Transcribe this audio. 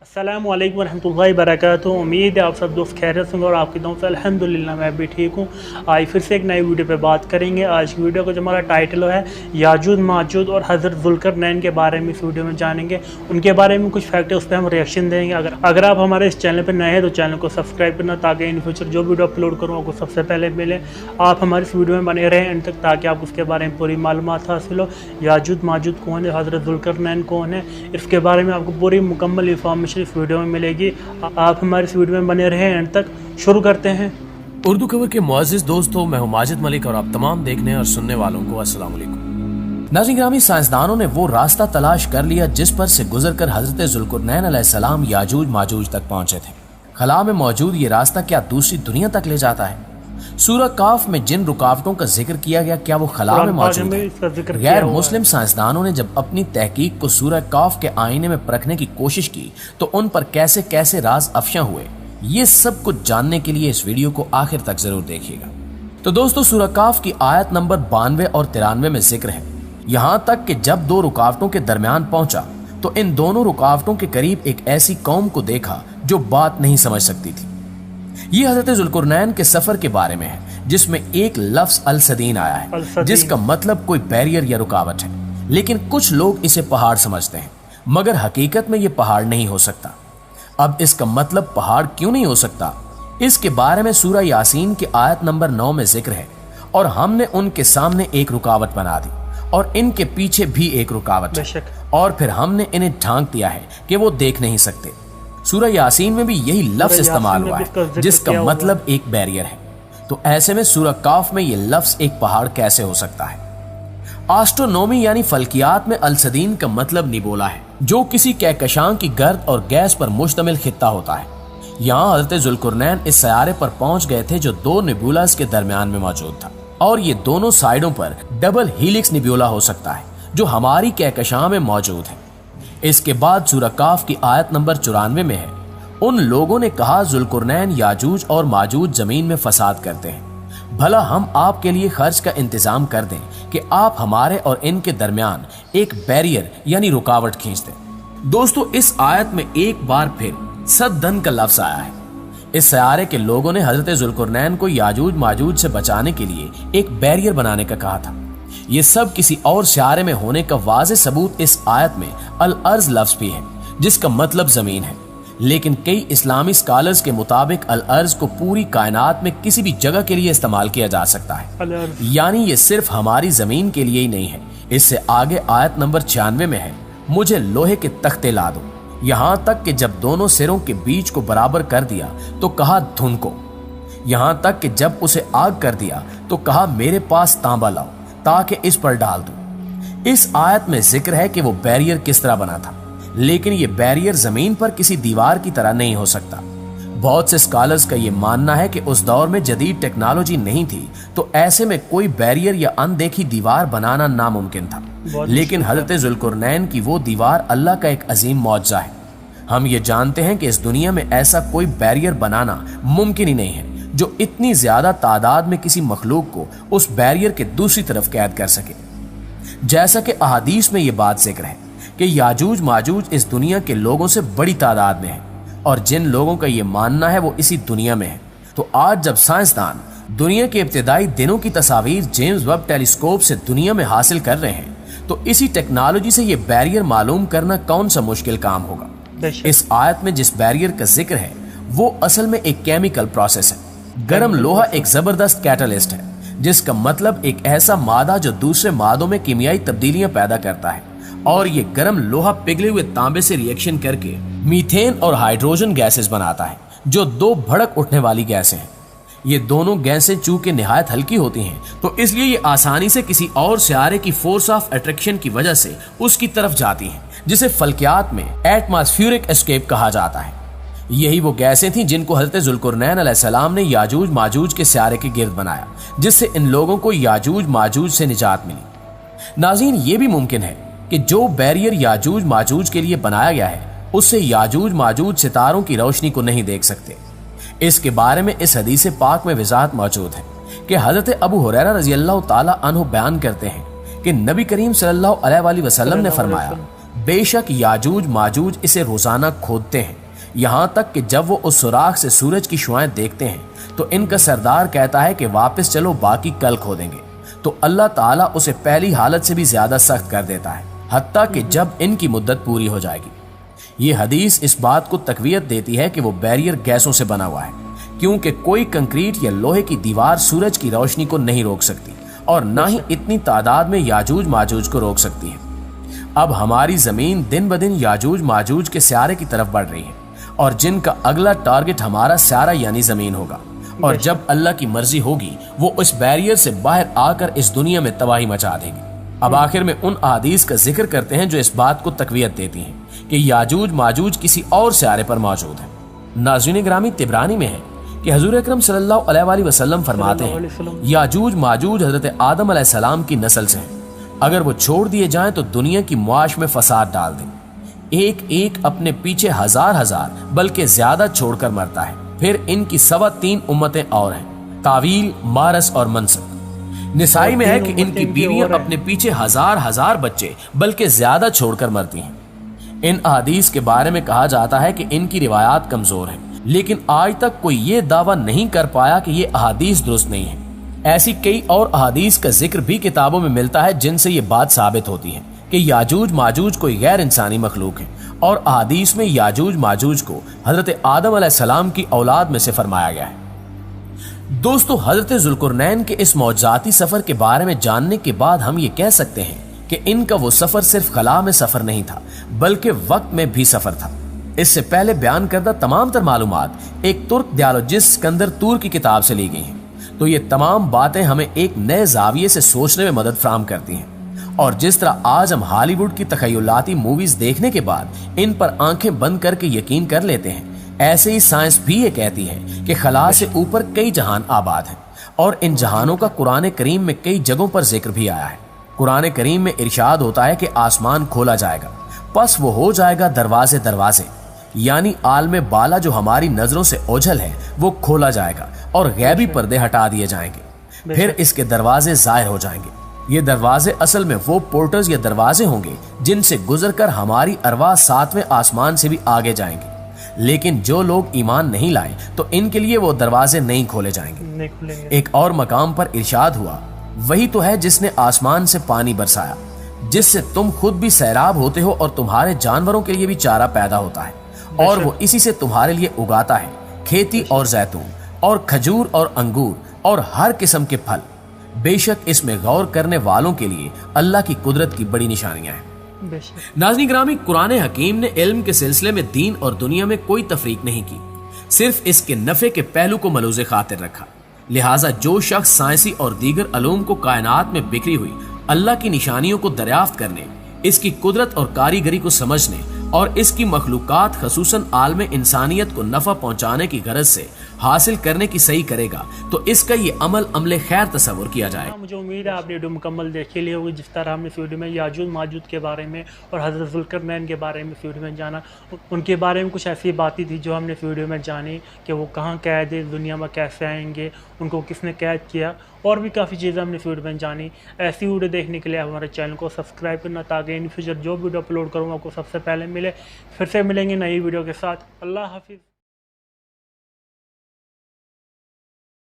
अस्सलामु अलैकुम रहमतुल्लाहि वबरकातुहू। उम्मीद है आप सब दोस्त खैरियत से होंगे और आपकी दुआ से अल्हम्दुलिल्लाह मैं भी ठीक हूँ। आज फिर से एक नई वीडियो पे बात करेंगे। आज की वीडियो का जो हमारा टाइटल है याजूज माजूज और हज़रत ज़ुल्करनैन के बारे में इस वीडियो में जानेंगे। उनके बारे में कुछ फैक्ट है, उस पर हम रिएक्शन देंगे। अगर आप हमारे इस चैनल पर नए हैं तो चैनल को सब्सक्राइब करना, ताकि इन फ्यूचर जो वीडियो अपलोड करूँ आपको सबसे पहले मिले। आप हमारी इस वीडियो में बने रहें एंड तक, ताकि आप उसके बारे में पूरी मालूमात हासिल हो। याजूज माजूज कौन है, हज़रत ज़ुल्करनैन कौन है, इसके बारे में आपको पूरी मुकम्मल इंफॉर्मेशन इस वीडियो में मिलेगी। आप हमारे इस वीडियो में बने रहें एंड तक। शुरू करते हैं। उर्दू खबर के मुअज़्ज़िज़ दोस्तों, मैं हूं माजिद मलिक और आप तमाम देखने और सुनने वालों को अस्सलाम वालेकुम। नाज़रीन गिरामी, साइंसदानों ने वो रास्ता तलाश कर लिया जिस पर से गुजरकर हजरत ज़ुल्करनैन अलैहिस्सलाम याजूज माजूज तक पहुंचे थे। खला में मौजूद ये रास्ता क्या दूसरी दुनिया तक ले जाता है? सूरह काफ में जिन रुकावटों का जिक्र किया गया, क्या वो खला में मौजूद है? गैर मुस्लिम साइंसदानों ने जब अपनी तहकीक को सूरह काफ के आईने में परखने की कोशिश की तो उन पर कैसे कैसे राज अफशा हुए, ये सब कुछ जानने के लिए इस वीडियो को आखिर तक जरूर देखिएगा। तो दोस्तों, सूरह काफ की आयत नंबर 92 और 93 में जिक्र है, यहाँ तक कि जब दो रुकावटों के दरमियान पहुंचा तो इन दोनों रुकावटों के करीब एक ऐसी कौम को देखा जो बात नहीं समझ सकती थी। ये हजरत ज़ुल्करनैन के सफर के बारे में है, जिसमें एक लफ्ज अल-सदीन आया है, जिसका मतलब कोई बैरियर या रुकावट है। लेकिन कुछ लोग इसे पहाड़ समझते हैं, मगर हकीकत में ये पहाड़ नहीं हो सकता। अब इसका मतलब पहाड़ क्यों नहीं हो सकता, इसके बारे में सूरह यासीन की आयत नंबर 9 में जिक्र है। और हमने उनके सामने एक रुकावट बना दी और इनके पीछे भी एक रुकावट है, और फिर हमने इन्हें ढांक दिया है कि वो देख नहीं सकते। सूरह यासीन में भी यही लफ्ज इस्तेमाल हुआ है, जिसका मतलब एक बैरियर है। तो ऐसे में सूरह काफ में ये लफ्ज एक पहाड़ कैसे हो सकता है? एस्ट्रोनॉमी यानी फल्कियात में अल-सदीन का मतलब निबोला है, जो किसी कहकशां की गर्द और गैस पर मुश्तमिल खित्ता होता है। यहाँ हजरत ज़ुल्करनैन इस सयारे पर पहुंच गए थे जो दो निबुलास के दरमियान में मौजूद था, और ये दोनों साइडों पर डबल हीलिक्स निबुला हो सकता है जो हमारी कहकशां में मौजूद है। इसके बाद सूरह काफ की आयत नंबर 94 में है, उन लोगों ने कहा ज़ुल्करनैन याजूज और माजूज जमीन में फसाद करते हैं, भला हम आपके लिए खर्च का इंतजाम कर दें कि आप हमारे और इनके दरमियान एक बैरियर यानी रुकावट खींच दें। दोस्तों, इस आयत में एक बार फिर सद्दन का लफ्ज आया है। इस सयारे के लोगों ने हजरत ज़ुल्करनैन को याजूज माजूज से बचाने के लिए एक बैरियर बनाने का कहा था। ये सब किसी और सयारे में होने का वाज़े सबूत इस आयत में अल-अर्ज़ लफ्ज भी है, जिसका मतलब जमीन है। लेकिन कई इस्लामी स्कॉलर्स के मुताबिक अल-अर्ज़ को पूरी कायनात में किसी भी जगह के लिए इस्तेमाल किया जा सकता है, यानी ये सिर्फ हमारी जमीन के लिए ही नहीं है। इससे आगे आयत नंबर 96 में है, मुझे लोहे के तख्ते ला दो। यहाँ तक कि जब दोनों सिरों के बीच को बराबर कर दिया तो कहा धुनको। यहाँ तक कि जब उसे आग कर दिया तो कहा मेरे पास तांबा लाओ ताकि इस पर डाल दूं। इस आयत में जिक्र है कि वो बैरियर किस तरह बना था, लेकिन ये बैरियर जमीन पर किसी दीवार की तरह नहीं हो सकता। बहुत से स्कॉलर्स का ये मानना है कि उस दौर में जदीद टेक्नोलॉजी नहीं थी, तो ऐसे में कोई बैरियर या अनदेखी दीवार बनाना नामुमकिन था। लेकिन हजरत ज़ुल्करनैन की वो दीवार अल्लाह का एक अजीम मौजज़ा है। हम ये जानते हैं कि इस दुनिया में ऐसा कोई बैरियर बनाना मुमकिन ही नहीं है जो इतनी ज्यादा तादाद में किसी मखलूक को उस बैरियर के दूसरी तरफ कैद कर सके। जैसा कि अहादीस में ये बात जिक्र है कि याजूज माजूज इस दुनिया के लोगों से बड़ी तादाद में है, और जिन लोगों का ये मानना है वो इसी दुनिया में है। तो आज जब साइंसदान दुनिया के इब्तिदाई दिनों की तस्वीर जेम्स वेब टेलीस्कोप से दुनिया में हासिल कर रहे हैं, तो इसी टेक्नोलॉजी से ये बैरियर मालूम करना कौन सा मुश्किल काम होगा। इस आयत में जिस बैरियर का जिक्र है वो असल में एक केमिकल प्रोसेस है। गर्म लोहा एक जबरदस्त कैटलिस्ट है, जिसका मतलब एक ऐसा मादा जो दूसरे मादों में कीमियाई तब्दीलियां पैदा करता है, और ये गर्म लोहा पिघले हुए तांबे से रिएक्शन करके मीथेन और हाइड्रोजन गैसेस बनाता है, जो दो भड़क उठने वाली गैसें हैं। ये दोनों गैसें चूंकि निहायत हल्की होती हैं, तो इसलिए ये आसानी से किसी और सियारे की फोर्स ऑफ अट्रैक्शन की वजह से उसकी तरफ जाती हैं, जिसे फल्कियात में एटमॉस्फेरिक एस्केप कहा जाता है। यही वो गैसें थीं जिनको हजरत ज़ुल्करनैन अलैहिस्सलाम ने याजूज माजूज के सियारे के गिर्द बनाया, जिससे इन लोगों को याजूज माजूज से निजात मिली। नाज़रीन, ये भी मुमकिन है कि जो बैरियर याजूज माजूज के लिए बनाया गया है, उससे याजूज माजूज सितारों की रोशनी को नहीं देख सकते। इसके बारे में इस हदीस पाक में वज़ाहत मौजूद है कि हजरत अबू हुरैरा रज़ियल्लाहु ताला अन्हु बयान करते हैं कि नबी करीम सल्लल्लाहु अलैहि वसल्लम ने फरमाया, बेशक याजूज माजूज इसे रोजाना खोदते हैं, यहाँ तक कि जब वो उस सुराख से सूरज की शुआएं देखते हैं तो इनका सरदार कहता है कि वापस चलो, बाकी कल खोदेंगे। तो अल्लाह ताला उसे पहली हालत से भी ज्यादा सख्त कर देता है, हत्ता कि जब इनकी मुद्दत पूरी हो जाएगी। ये हदीस इस बात को तकवीयत देती है कि वो बैरियर गैसों से बना हुआ है, क्योंकि कोई कंक्रीट या लोहे की दीवार सूरज की रोशनी को नहीं रोक सकती और ना ही इतनी तादाद में याजूज माजूज को रोक सकती है। अब हमारी जमीन दिन ब दिन याजूज माजूज के स्यारे की तरफ बढ़ रही है और जिनका अगला टारगेट हमारा स्यारा यानी जमीन होगा, और जब अल्लाह की मर्जी होगी वो इस बैरियर से बाहर आकर इस दुनिया में तबाही मचा देंगे। अब आखिर में उन अहादीस का जिक्र करते हैं जो इस बात को तकवीयत देती हैं कि याजूज माजूज किसी और स्यारे पर मौजूद है। नाज़रीन ग्रामी, तिबरानी में है कि हुजूर अकरम सल्लल्लाहु अलैहि वसल्लम फरमाते हैं, याजूज माजूज हजरत आदम अलैहिस्सलाम की नस्ल से हैं। अगर वो छोड़ दिए जाएं तो दुनिया की मुआश में फसाद डाल दें। एक एक अपने पीछे हजार हजार बल्कि ज्यादा छोड़कर मरता है। फिर इनकी 3.25 उम्मतें और हैं, तावील, मारस और मनसब। निसाई में है कि इनकी बीवियां अपने पीछे हजार हजार बच्चे बल्कि ज्यादा छोड़कर मरती हैं। इन अहादीस के बारे में कहा जाता है कि इनकी रिवायात कमजोर हैं, लेकिन आज तक कोई ये दावा नहीं कर पाया कि ये अहादीस दुरुस्त नहीं है। ऐसी कई और अहादीस का जिक्र भी किताबों में मिलता है जिनसे ये बात साबित होती है कि याजूज माजूज कोई गैर इंसानी मखलूक है, और अहादीस में याजूज माजूज को हजरत आदम अलैहिस्सलाम की औलाद में से फरमाया गया है। दोस्तों, हजरत जुल्कुरनैन के इस मौजज़ाती सफर के बारे में जानने के बाद हम ये कह सकते हैं कि इनका वो सफर सिर्फ खला में सफर नहीं था बल्कि वक्त में भी सफर था। इससे पहले बयान करदा तमाम तर मालूमात एक तुर्क दियालोजिस्ट सिकंदर तूर की किताब से ली गई हैं, तो ये तमाम बातें हमें एक नए जाविये से सोचने में मदद फराहम करती हैं। और जिस तरह आज हम हॉलीवुड की तखय्युलाती मूवीज देखने के बाद इन पर आंखें बंद करके यकीन कर लेते हैं, ऐसे ही साइंस भी ये कहती है कि खला से ऊपर कई जहान आबाद हैं, और इन जहानों का कुरान करीम में कई जगहों पर जिक्र भी आया है। कुरान करीम में इरशाद होता है कि आसमान खोला जाएगा, बस वो हो जाएगा दरवाजे दरवाजे, यानी आलम बाला जो हमारी नजरों से ओझल है वो खोला जाएगा और गैबी पर्दे हटा दिए जाएंगे। फिर इसके दरवाजे जाहिर हो जाएंगे। ये दरवाजे असल में वो पोर्टर्स या दरवाजे होंगे जिनसे गुजरकर हमारी अरवाह 7वें आसमान से भी आगे जाएंगे। लेकिन जो लोग ईमान नहीं लाए तो इनके लिए वो दरवाजे नहीं खोले जाएंगे। एक और मकाम पर इरशाद हुआ, वही तो है जिसने आसमान से पानी बरसाया, जिससे तुम खुद भी सैराब होते हो और तुम्हारे जानवरों के लिए भी चारा पैदा होता है, और वो इसी से तुम्हारे लिए उगाता है खेती और जैतून और खजूर और अंगूर और हर किस्म के फल। बेशक इसमें गौर करने वालों के लिए अल्लाह की कुदरत की बड़ी निशानियां हैं। नाज़रीन ग्रामी, कुरान हकीम ने इल्म के सिलसिले में दीन और दुनिया में कोई तफरीक नहीं की, सिर्फ इसके नफे के पहलू को मलूज़े खातिर रखा। लिहाजा जो शख्स साइंसी और दीगर अलूम को कायनात में बिखरी हुई अल्लाह की निशानियों को दरियाफ्त करने, इसकी कुदरत और कारीगरी को समझने और इसकी मखलूकात खसूसन आलम इंसानियत को नफा पहुंचाने की गरज से हासिल करने की सही करेगा तो इसका ये अमल खैर तस्वुर किया जाए। मुझे उम्मीद है आपने वीडियो मुकम्मल देखी ली होगी। जिस तरह हमने इस वीडियो में याजूज माजूज के बारे में और हज़रत ज़ुल्करनैन के बारे में इस वीडियो में जाना, उनके बारे में कुछ ऐसी बातें थी जो हमने इस वीडियो में जानी कि वो कहाँ कैद है, दुनिया में कैसे आएंगे, उनको किसने कैद किया, और भी काफ़ी चीज़ें हमने इस वीडियो में जानी। ऐसी वीडियो देखने के लिए हमारे चैनल को सब्सक्राइब करना ताकि इन फ्यूचर जो वीडियो अपलोड करूँगा आपको सबसे पहले मिले। फिर से मिलेंगे नई वीडियो के साथ। अल्लाह हाफिज़।